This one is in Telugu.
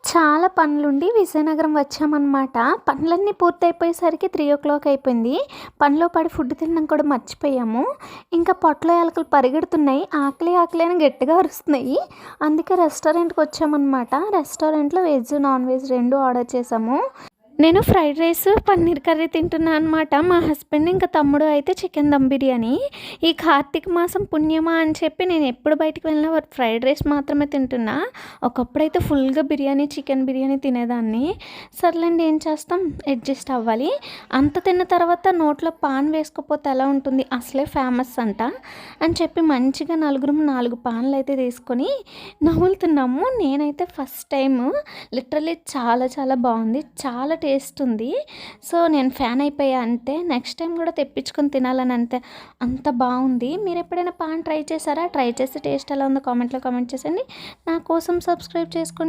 చాలా పనులుండి విజయనగరం వచ్చామన్నమాట. పనులన్నీ పూర్తయిపోయేసరికి 3:00 అయిపోయింది. పనిలో పడి ఫుడ్ తినడం కూడా మర్చిపోయాము. ఇంకా పొట్టలో ఎలకలు పరిగెడుతున్నాయి. ఆకలి ఆకలి అని గట్టిగా అరుస్తున్నాయి. అందుకే రెస్టారెంట్‌కి వచ్చామన్నమాట. రెస్టారెంట్‌లో వెజ్, నాన్ వెజ్ 2 ఆర్డర్ చేసాము. నేను ఫ్రైడ్ రైస్, పన్నీర్ కర్రీ తింటున్నా అనమాట. మా హస్బెండ్ ఇంకా తమ్ముడు అయితే చికెన్ దమ్ బిర్యానీ. ఈ కార్తీక మాసం పుణ్యమా అని చెప్పి నేను ఎప్పుడు బయటికి వెళ్ళినా ఫ్రైడ్ రైస్ మాత్రమే తింటున్నా. ఒకప్పుడైతే ఫుల్గా బిర్యానీ, చికెన్ బిర్యానీ తినేదాన్ని. సర్లేండి, ఏం చేస్తాం, అడ్జస్ట్ అవ్వాలి. అంత తిన్న తర్వాత నోట్లో పాన్ వేసుకోకపోతే ఎలా ఉంటుంది, అసలే ఫేమస్ అంట అని చెప్పి మంచిగా నలుగురం 4 పాన్లు అయితే తీసుకొని నవ్వులుతున్నాము. నేనైతే ఫస్ట్ టైం లిటరల్లీ చాలా చాలా బాగుంది, చాలా టేస్ట్ ఉంది. సో నేను ఫ్యాన్ అయిపోయా. అంతే, నెక్స్ట్ టైం కూడా తెప్పించుకొని తినాలని అంత బాగుంది. మీరు ఎప్పుడైనా పాన్ ట్రై చేశారా? ట్రై చేసి టేస్ట్ ఎలా ఉందో కామెంట్లో కామెంట్ చేసేయండి. నా కోసం సబ్స్క్రైబ్ చేసుకోండి.